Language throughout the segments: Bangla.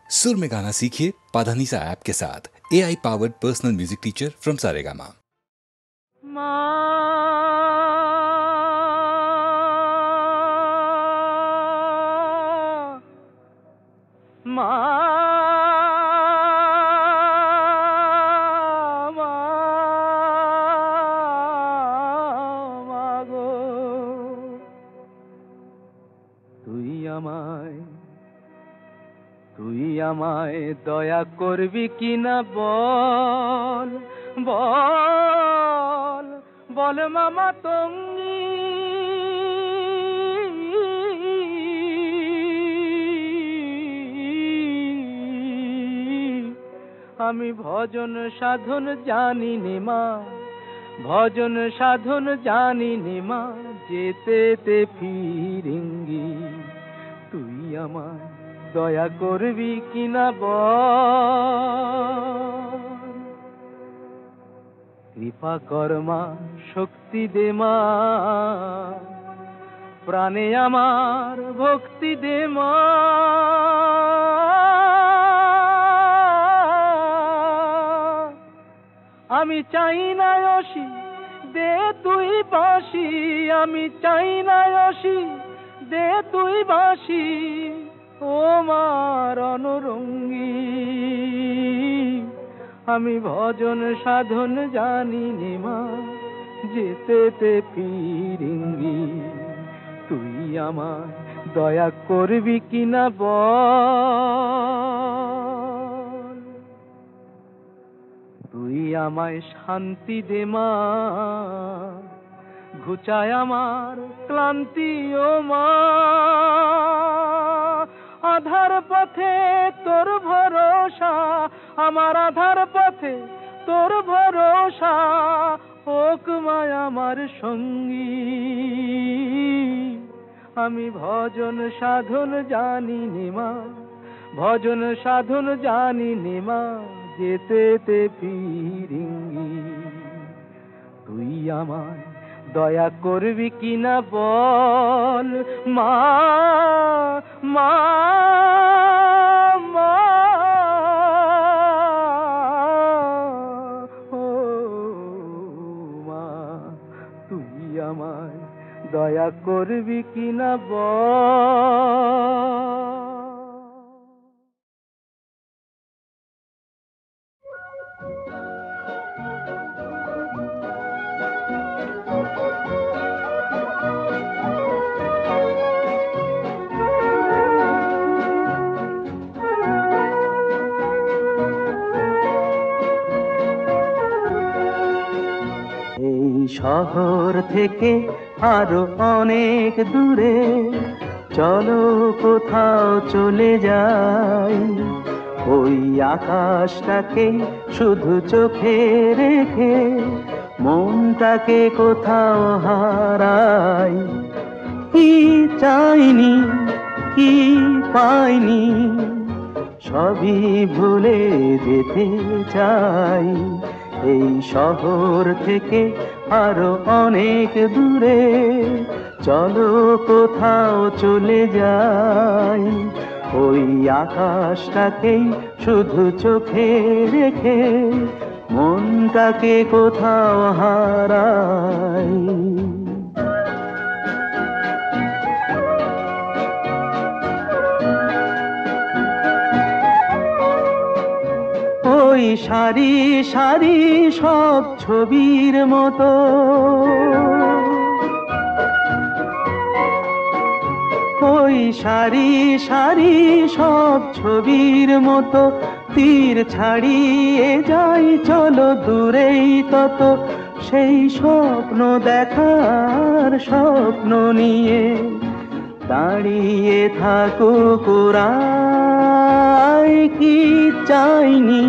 सुर में गाना सीखिए पाधानीसा ऐप के साथ। AI powered personal music teacher from Saregama. তুই আমায় দয়া করবি কিনা বল বল বল মামা তঙ্গি, আমি ভজন সাধন জানি নে মা, ভজন সাধন জানি নে মা, যেতে ফিরিঙ্গি। তুই আমায় দয়া করবি কিনা বল। কৃপা কর্মা শক্তি দে মা, প্রাণে আমার ভক্তি দে মা। আমি চাই না অসি দে তুই বাঁশি, আমি চাই না অসি দে তুই বাঁশি, ও মার অনুরঙ্গী। আমি ভজন সাধন জানি নে মা, যেতে ফিরিঙ্গি। তুই আমায় দয়া করবি কিনা বল। তুই আমায় শান্তি দে মা, ঘুচায় আমার ক্লান্তি ও মা। আধার পথে তোর ভরসা, আমার আধার পথে তোর ভরসা, হোক মায় আমার সঙ্গী। আমি ভজন সাধন জানি নে মা, ভজন সাধন জানি নে মা, যেতে ফিরিঙ্গি। তুই আমায় দয়া করবি কিনা বল মা মা মা। ও মা, তুই আমায় দয়া করবি কিনা বল। শহর থেকে আরো অনেক দূরে চলো কোথাও চলে যাই। ওই আকাশটাকে শুধু চোখে রেখে মনটাকে কোথাও হারাই। কি চাইনি কি পাইনি সবই ভুলে যেতে চাই। এই শহর থেকে আরো অনেক দূরে চলো কোথাও চলে যাই। ওই আকাশটাকেই শুধু চোখে রেখে মনটাকে কোথাও হারাই। ওই সারি সারি সব ছবির মতো ওই সারি সারি সব ছবির মতো তীর ছাড়িয়ে যাই চলো দূরেই তত। সেই স্বপ্ন দেখার স্বপ্ন নিয়ে দাঁড়িয়ে থাকুক ওরাই। কি চাইনি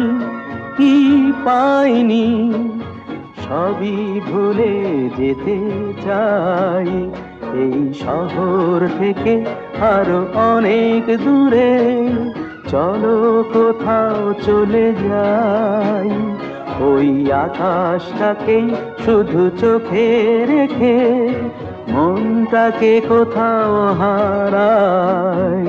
কি পাইনি সবই ভুলে যেতে চাই। এই শহর থেকে আরো অনেক দূরে চলো কোথাও চলে যাই। ওই আকাশটাকেই শুধু চোখে রেখে মনটাকে কোথাও হারাই।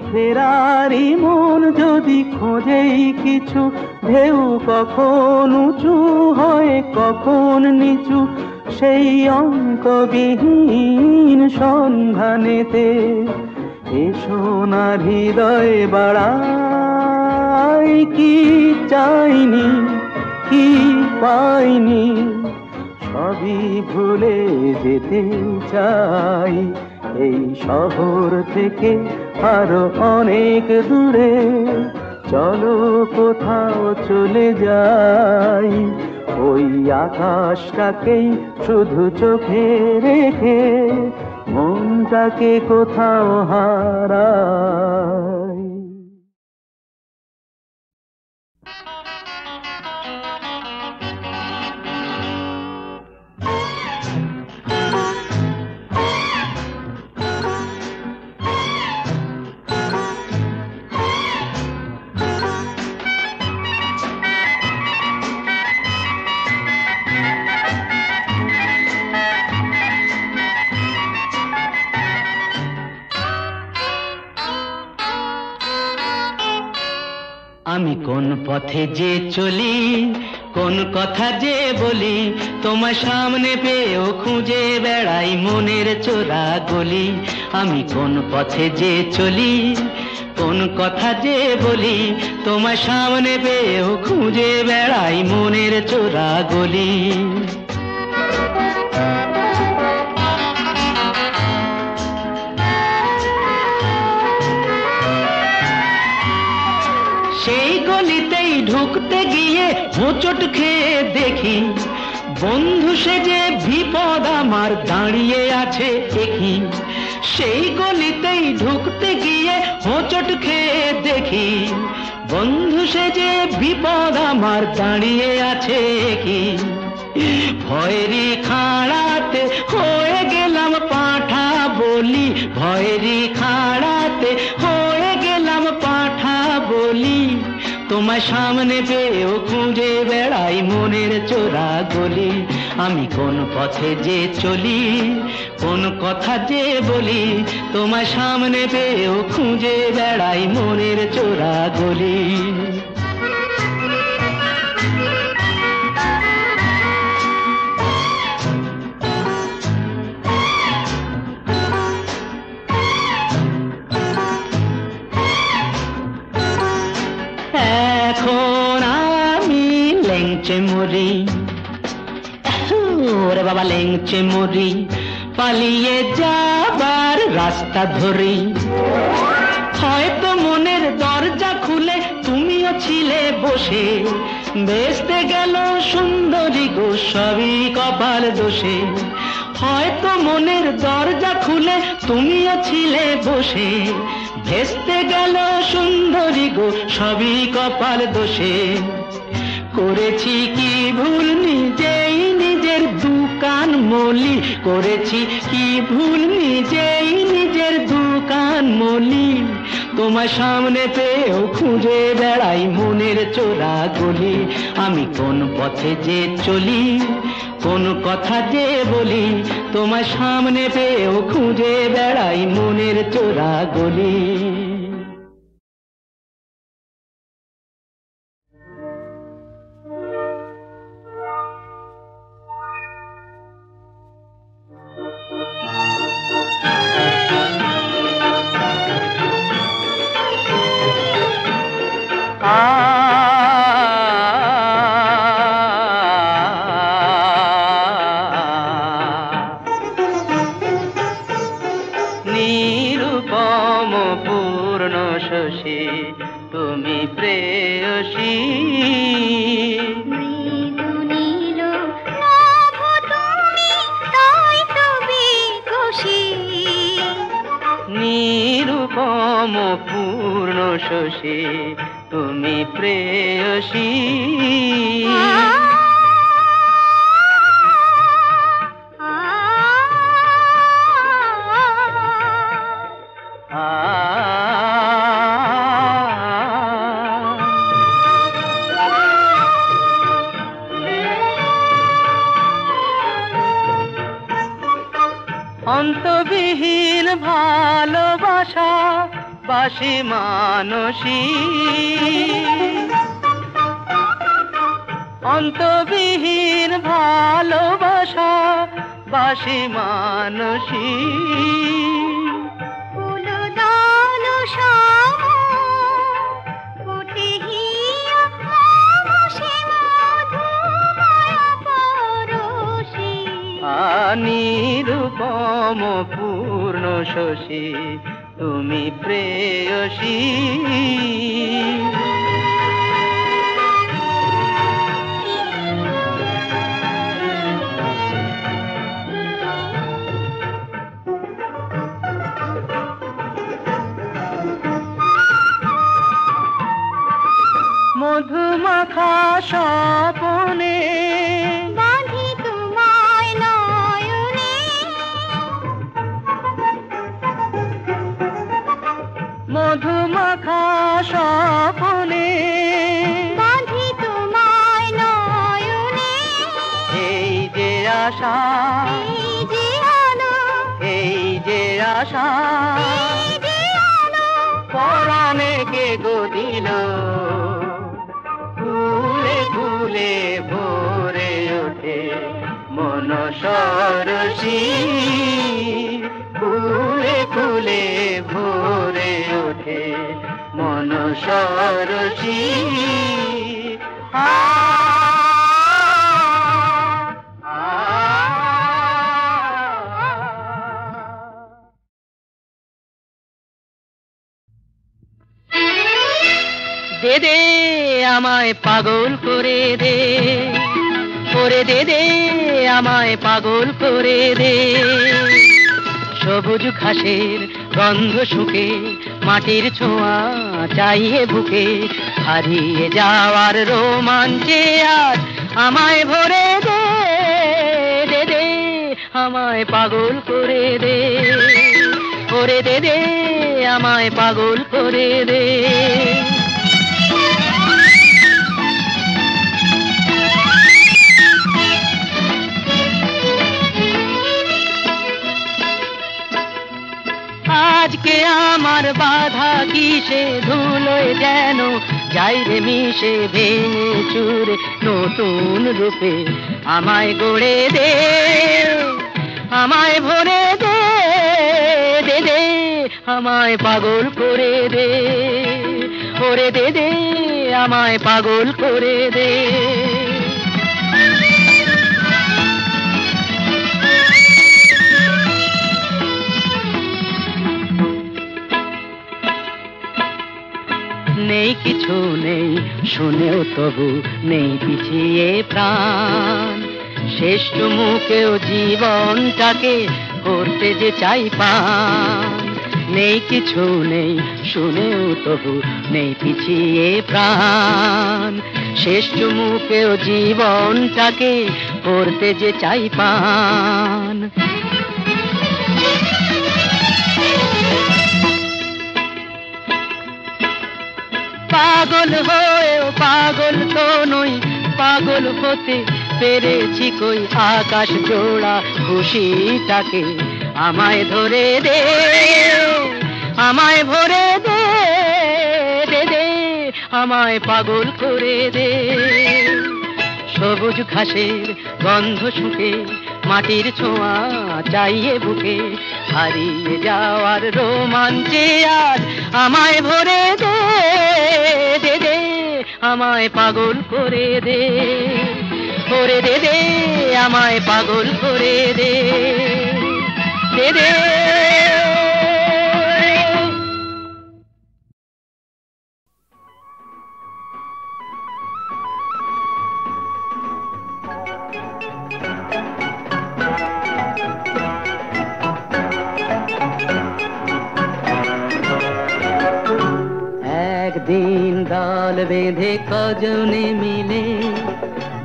ফেরারি মন যদি খোঁজেই কিছু, ঢেউ কখন উঁচু হয় কখন নিচু, সেই অন্তবিহীন সন্ধানেতে এসো না হৃদয় বাড়াই, কি চাইনি কি পাইনি সবই ভুলে যেতে চাই, এই শহর থেকে আরো অনেক দূরে চলো কোথাও চলে যাই, ওই আকাশটাকেই শুধু চোখে রেখে মনটাকে কোথাও হারাই। আমি কোন পথে যে চলি, কোন কথা যে বলি, তোমার সামনে পেয়েও খুঁজে বেড়াই মনের চোরা গলি। আমি কোন পথে যে চলি, কোন কথা যে বলি, তোমার সামনে পেয়েও খুঁজে বেড়াই মনের চোরা গলি। সেই গলিতেই ঢুকতে গিয়ে হোঁচট খেয়ে দেখি, বন্ধু সেজে বিপদ আমার দাঁড়িয়ে আছে একই। সেই গলিতেই ঢুকতে গিয়ে হোঁচট খেয়ে দেখি, বন্ধু সেজে বিপদ আমার দাঁড়িয়ে আছে একই। ভয়েরই খাড়াতে হয়ে গেলাম পাঁঠা বলি, ভয়েরই খাড়াতে হয়ে গেলাম পাঁঠা বলি, তোমার সামনে পেয়েও খুঁজে বেড়াই মনের চোরা গলি। আমি কোন পথে যে চলি, কোন কথা যে বলি, তোমার সামনে পেয়েও খুঁজে বেড়াই মনের চোরা গলি। এখন আমি লেংচে মরি, ওরে বাবা লেংচে মরি, পালিয়ে যাবার রাস্তা ধরি। হয়তো মনের দরজা খুলে তুমিও ছিলে বসে, বেসতে গেল সুন্দরী গো সবই কপাল দোষে। হয়তো মনের দরজা খুলে তুমিও ছিলে বসে, ভেস্তে গেল সুন্দরী গো সবই কপাল দোষে। করেছি কি ভুল নিজেই নিজের দোকান মলি, করেছি কি ভুল নিজেই নিজের দোকান মলি, তোমার সামনে পেয়েও খুঁজে বেড়াই মনের চোরা গলি। আমি কোন পথে যে চলি, কোন কথা যে বলি, তোমার সামনে পেয়েও খুঁজে বেড়াই মনের চোরা গলি। নিরুপম পূর্ণ শশী তুমি প্রেয়সী, নিরুপম পূর্ণ শশী তুমি প্রেয়সী। অন্তবিহীন ভালোবাসা বাসি মানসী অন্তবিহীন ভালোবাসা বাসি মানসী নিরূপম পূর্ণ শশী তুমি প্রেয়সী মধুমাখা স্বপনে বাঁধি তোমায় নয়নে মধুমাখা স্বপনে বাঁধি তোমায় নয়নে এই যে আশা এই যে আলো এই যে আশা এই যে আলো পরাণে কে গো দিল ফুলে ফুলে ভরে ওঠে মন সরসী ফুলে ফুলে ভরে ওঠে মন সরসী দে দে আমায় পাগল করে দে করে দে দে আমায় পাগল করে দে সবুজ ঘাসের গন্ধ শুকে মাটির ছোঁয়া চাইয়ে বুকে হারিয়ে যাওয়ার রোমাঞ্চে আর আমায় ভরে দে দে দে আমায় পাগল করে দে করে দে দে আমায় পাগল করে দে আজকে আমার বাধা কিসে ধুলোয় যেন যাই রে মিশে ভেঙে চুরে নতুন রূপে আমায় গড়ে দে আমায় ভরে দে দে দে আমায় পাগল করে দে করে দে দে আমায় পাগল করে দে নেই কিছু নেই শুনেও তবু নেই পিছিয়ে প্রাণ শেষ চুমুকেও জীবনটাকে করতে যে চাই পান নেই কিছু নেই শুনেও তবু নেই পিছিয়ে প্রাণ শেষ চুমুকেও জীবনটাকে করতে যে চাই পান পাগল হয়েও পাগল তো নই পাগল হতে পেরেছি কই আকাশ জোড়া খুশিটাকে আমায় ধরে দে আমায় ভরে দে দে দে আমায় পাগল করে দে সবুজ ঘাসের গন্ধ শুকে মাটির ছোঁয়া চাইয়ে বুকে হারিয়ে যাওয়ার রোমাঞ্চে আর আমায় ভরে দে দে দে আমায় পাগল করে দে করে দে দে আমায় পাগল করে দে দে দে একদিন দল বেঁধে কজনে মিলে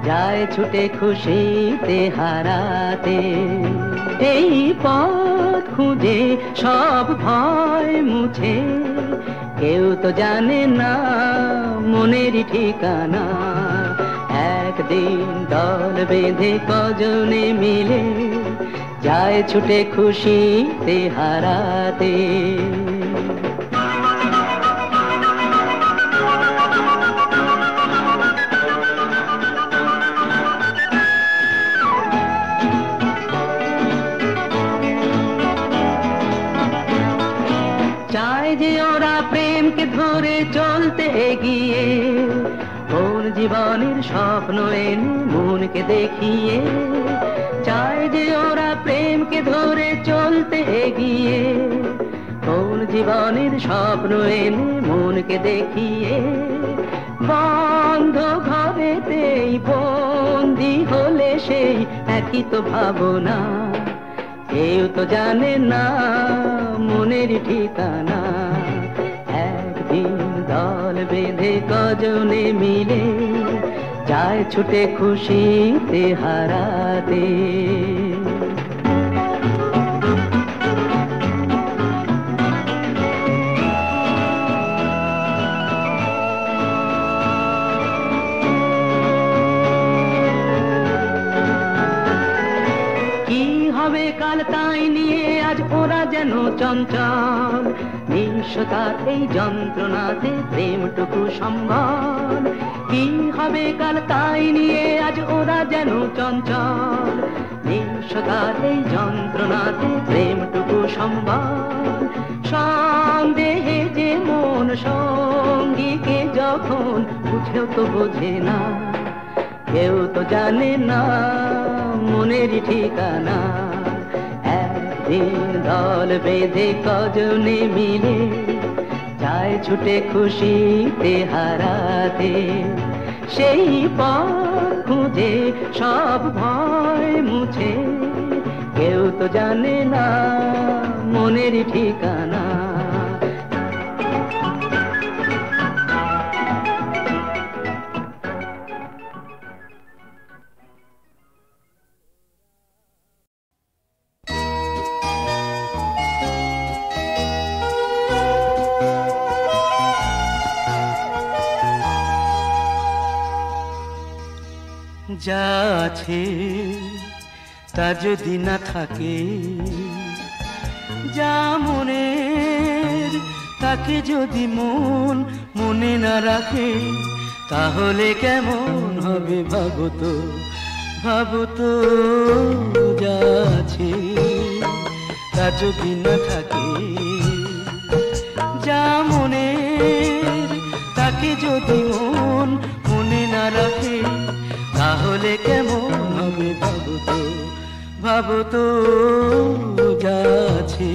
যায় ছুটে খুশিতে হারাতে এই পথ খুঁজে সব ভয় মুছে কেউ তো জানে না মনেরই ঠিকানা একদিন দল বেঁধে কজনে মিলে যায় ছুটে খুশিতে হারাতে চায় যে ওরা প্রেমকে ধরে চলতে এগিয়ে, কোন জীবনের স্বপ্ন এনে মনকে দেখিয়ে। চায় যে ওরা প্রেমকে ধরে চলতে এগিয়ে, কোন জীবনের স্বপ্ন এনে মনকে দেখিয়ে। বন্ধ ঘরেতেই বন্দি হলে সেই একই তো ভাবনা, কেউ তো জানে না মনের ঠিকানা। একদিন দল বেঁধে কজনে মিলে যায় ছুটে খুশিতে হারাতে। কাল তাই নিয়ে আজ ওরা যেন চঞ্চল, নিঃস্বতার এই যন্ত্রণাতে প্রেমটুকু সম্বল। কি হবে কাল তাই নিয়ে আজ ওরা যেন চঞ্চল, নিঃস্বতার এই যন্ত্রণাতে প্রেমটুকু সম্বল। সন্দেহে যে মন সঙ্গীকে যখন বুঝেও তো বোঝে না, কেউ তো জানে না মনের ঠিকানা। একদিন দল বেঁধে কজনে মিলে যায় ছুটে খুশিতে হারাতে। সেই পথ খুঁজে সব ভয় মুছে, কেউ তো জানে না মনের ঠিকানা। যা আছে তা যদি না থাকে, যা মনের তাকে যদি মন মনে না রাখে, তাহলে কেমন হবে ভাবো তো, ভাবো তো। যা আছে তা যদি না থাকে, যা মনের তাকে যদি মন মনে না রাখে, তাহলে কেমন হবে ভাবো তো, ভাবো তো। যা আছে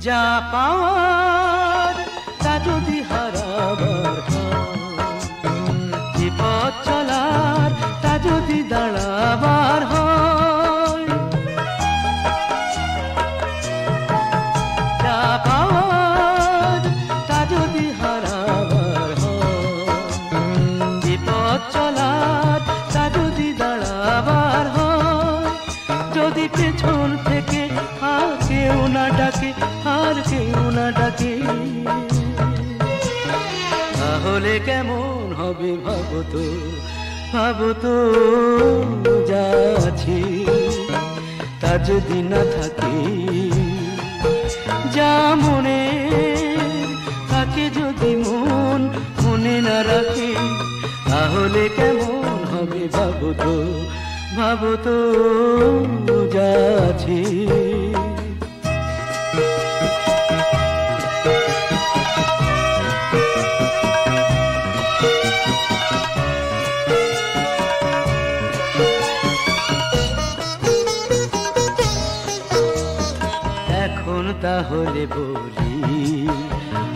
যা পাওয়ার তা যদি হারাবার হয়, যে পথ চলার তা যদি দাঁড়াবার হয়। যা পাওয়ার তা যদি হারাবার হয়, যে পথ চলার তা যদি দাঁড়াবার হয়। যদি পেছন থেকে আর কেউ না ডাকে, আর কেউ না ডাকে, তাহলে কেমন হবে ভাবো তো, ভাবো তো। যা আছে তা যদি না থাকে, যা মনে তাকে যদি মন মনে না রাখে, তাহলে কেমন হবে ভাবো তো, ভাবো তো। যা আছে এখন তাহলে বলি,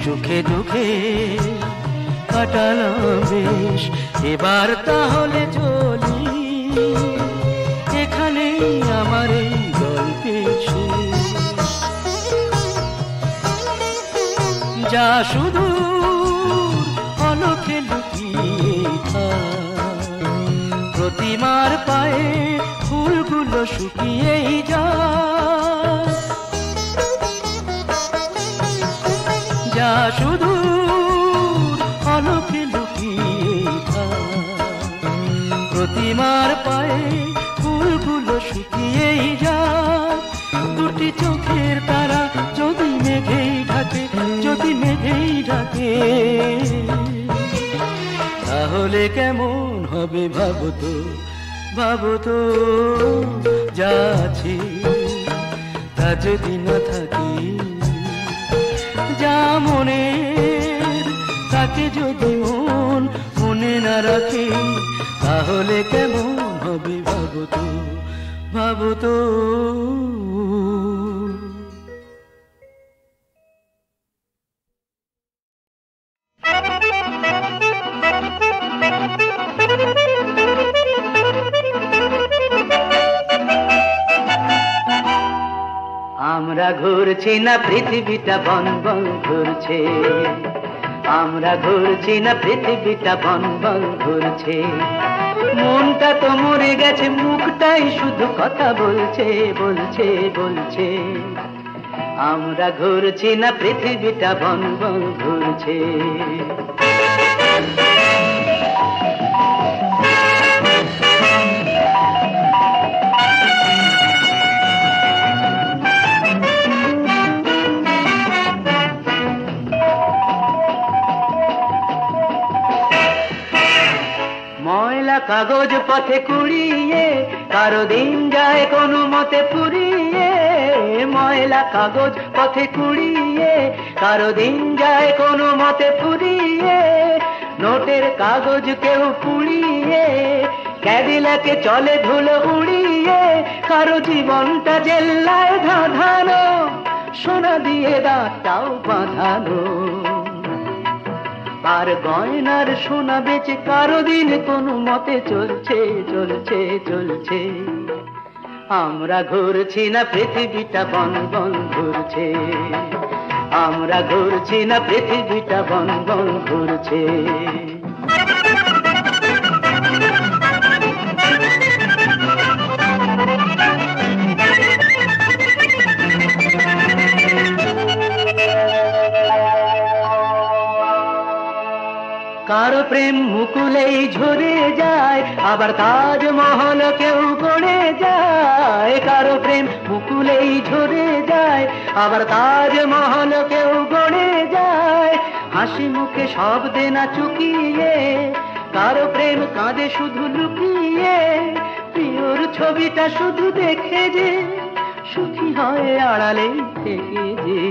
সুখে দুঃখে কাটালাম বেশ, এবার তাহলে চলি। এখানেই আমার এই গল্পের শেষ। যা শুধু অলখে লুকিয়ে থাক, প্রতিমার পায়ে ফুলগুলো শুকিয়েই যায়। যা শুধু অলখে লুকিয়ে থাক, প্রতিমার পায়ে ফুলগুলো শুকিয়েই যায়, দুটি চোখের তারা যদি মেঘেই ঢাকে, যদি মেঘেই ঢাকে, তাহলে কেমন হবে ভাবো তো, ভাবো তো। যা আছে তা যদি না থাকে, যা মনের তাকে যদি মন মনে না রাখে, তাহলে কেমন হবে ভাবো তো, ভাবো তো। আমরা ঘুরছি না পৃথিবীটা বন বন ঘুরছে, আমরা ঘুরছি না পৃথিবীটা বন বন ঘুরছে, মনটা তো মরে গেছে, মুখটাই শুধু কথা বলছে বলছে বলছে। আমরা ঘুরছি না পৃথিবীটা বন বন ঘুরছে। ময়লা কাগজ পথে কুড়িয়ে কারো দিন যায় কোনো মতে ফুরিয়ে, ময়লা কাগজ পথে কুড়িয়ে কারো দিন যায় কোনো মতে ফুরিয়ে, নোটের কাগজ কেউ পুড়িয়ে ক্যাডিলাকে চলে ধুলো উড়িয়ে, কারো জীবনটা জেল্লায় ধাঁধানো, সোনা দিয়ে দাঁতটাও বাঁধানো, আর গয়নার সোনা বেচে কারো দিন কোনো মতে চলছে চলছে চলছে। আমরা ঘুরছি না পৃথিবীটা বন বন ঘুরছে, আমরা ঘুরছি না পৃথিবীটা বন বন ঘুরছে। কারো প্রেম মুকুলেই ঝরে যায়, আবার তাজমহল কেউ গড়ে যায়, কারো প্রেম মুকুলেই ঝরে যায়, আবার তাজমহল কেউ গড়ে যায়, হাসি মুখে সব দেনা চুকিয়ে কারো প্রেম কাঁদে শুধু লুকিয়ে, প্রিয়র ছবিটা শুধু দেখে যে সুখী হয় আড়ালে থেকে যে,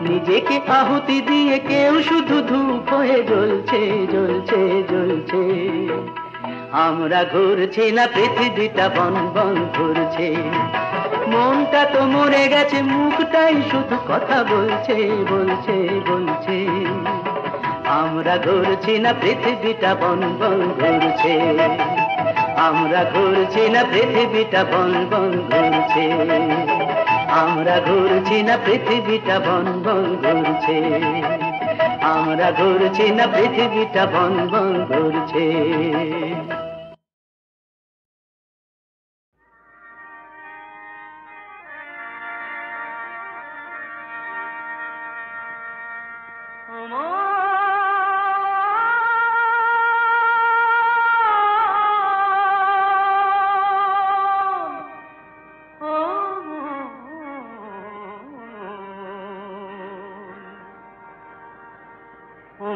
নিজেকে আহুতি দিয়ে কেউ শুধু ধূপ হয়ে জ্বলছে জ্বলছে জ্বলছে। আমরা ঘুরছি না পৃথিবীটা বন বন ঘুরছে, মনটা তো মরে গেছে, মুখটাই শুধু কথা বলছে বলছে বলছে। আমরা ঘুরছি না পৃথিবীটা বন বন ঘুরছে, আমরা ঘুরছি না পৃথিবীটা বন বন ঘুরছে, আমরা ঘুরছি না পৃথিবীটা বন বন ঘুরছে, আমরা ঘুরছি না পৃথিবীটা বন বন ঘুরছে।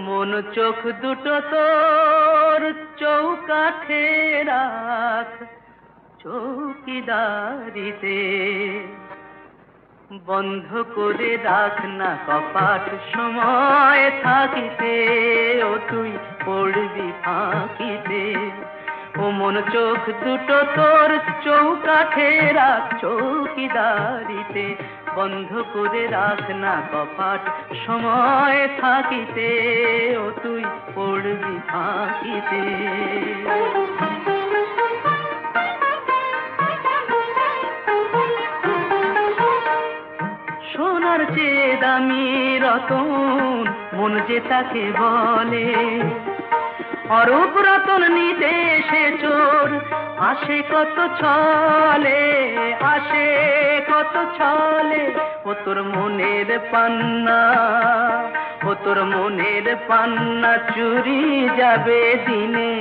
মন চোখ দুটো তোর চৌকাঠে রাখ, চৌকিদারিতে বন্ধ করে রাখ না কপাট, সময় থাকিতে ও তুই পড়বি ফাঁকিতে। ও মন চোখ দুটো তোর চৌকাঠে রাখ, চৌকিদারিতে বন্ধ করে রাখ না কপাট, সময় থাকিতে ও তুই পড়বি ফাঁকিতে। সোনার চেয়ে দামি রতন মন যে তাকে বলে, অরূপ রতন নিতে সে চোর আসে কত ছলে, আসে কত ছলে। ও তোর মনের পান্না, ও তোর মনের পান্না চুরি যাবে দিনে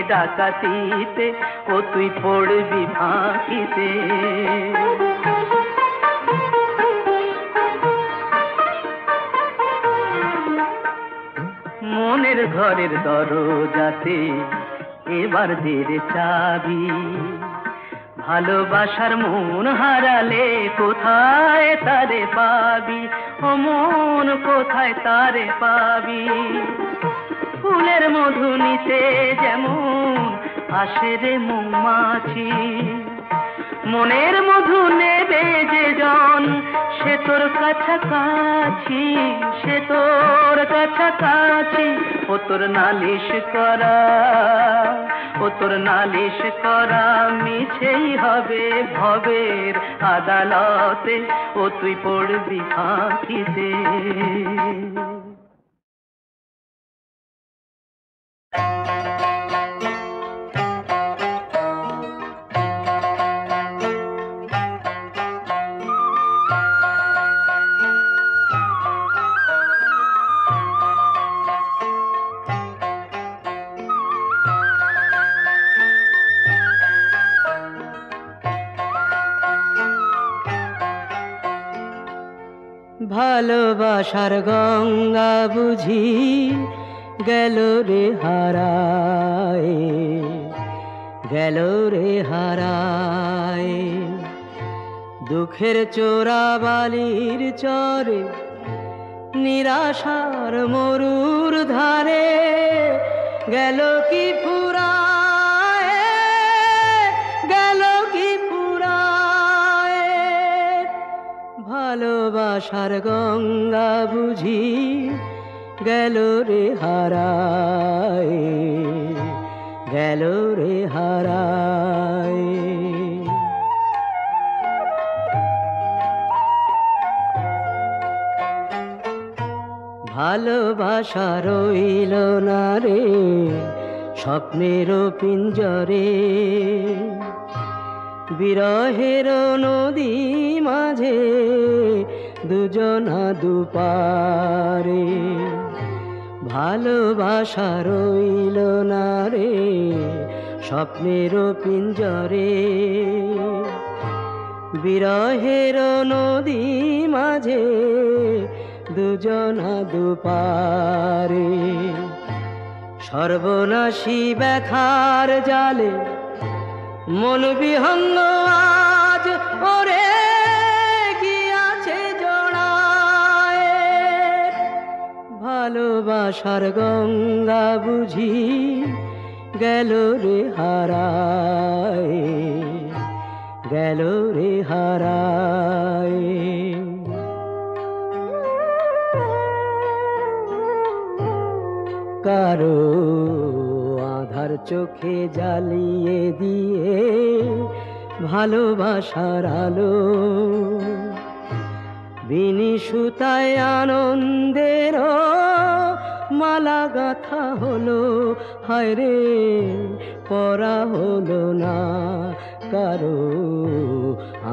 ডাকাতিতে, ও তুই পড়বি ফাঁকিতে। মনের ঘরের দরজাতে এবার দে রে চাবি, ভালোবাসার মন হারালে কোথায় তারে পাবি, ও মন কোথায় তারে পাবি। ফুলের মধু নিতে যেমন আসে রে মৌমাছি, মনের মধু নেবে যে জন সে তোর কাছাকাছি, সে তোর কাছাকাছি। ও তোর নালিশ করা, ও তোর নালিশ করা মিছেই হবে ভবের আদালতে, ও তুই পড়বি ফাঁকিতে। ভালোবাসার গঙ্গা বুঝি গেল রে হারায়, গেল রে হারায়। দুঃখের চোরা বালির চরে নিরাশার মরুর ধারে গেল কি ফুরায়, গেল কি ফুরায়। ভালোবাসার গঙ্গা বুঝি গেল রে হারায়, গেল রে হারায়। ভালোবাসা রইল না রে স্বপ্নের পিঞ্জরে, বিরহের নদী মাঝে দুজনা দুপারে। ভালোবাসা রইল না রে স্বপ্নের পিঞ্জরে, বিরহের নদী মাঝে দুজনা দুপারে। সর্বনাশী ব্যথার জালে মন বিহঙ্গ আজ ওরে গিয়াছে জড়ায়। ভালোবাসার গঙ্গা বুঝি গেল রে হারায়, গেল রে হারায়। কারো আধার চোখে জ্বালিয়ে দিয়ে ভালোবাসার আলো, বিনি সুতায় আনন্দের মালা গাথা হলো, হায় রে পরা হলো না। কারো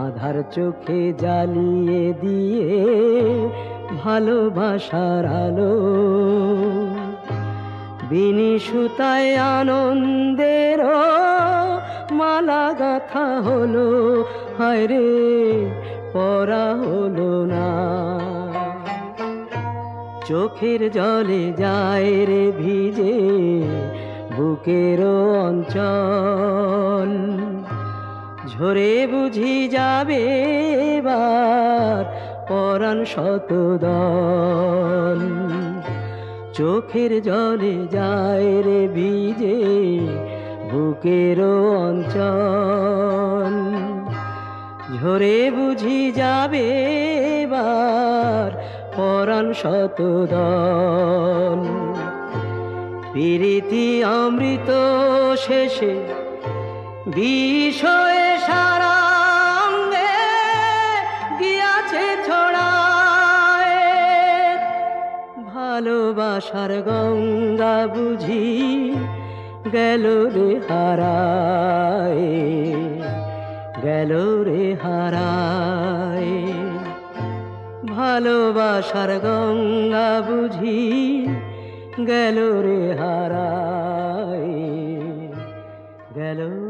আধার চোখে জ্বালিয়ে দিয়ে ভালোবাসার আলো, বিনি সুতায় আনন্দের মালা গাথা হলো, হায় রে পরা হলো না। চোখের জলে যায় রে ভিজে বুকের অঞ্চল, ঝরে বুঝি যাবে এবার পরাণ শতদল। চোখের জলে যায় রে ভিজে বুকের অঞ্চল, ঝরে বুঝি যাবে এবার পরাণ শতদল। প্রীতি অমৃত শেষে বিষয়ে সারা অঙ্গে গিয়াছে ছড়ায়। ভালোবাসার গঙ্গা বুঝি গেল রে হারায়, গেল রে হারায়। ভালোবাসার গঙ্গা বুঝি গেল রে হারায়, গেল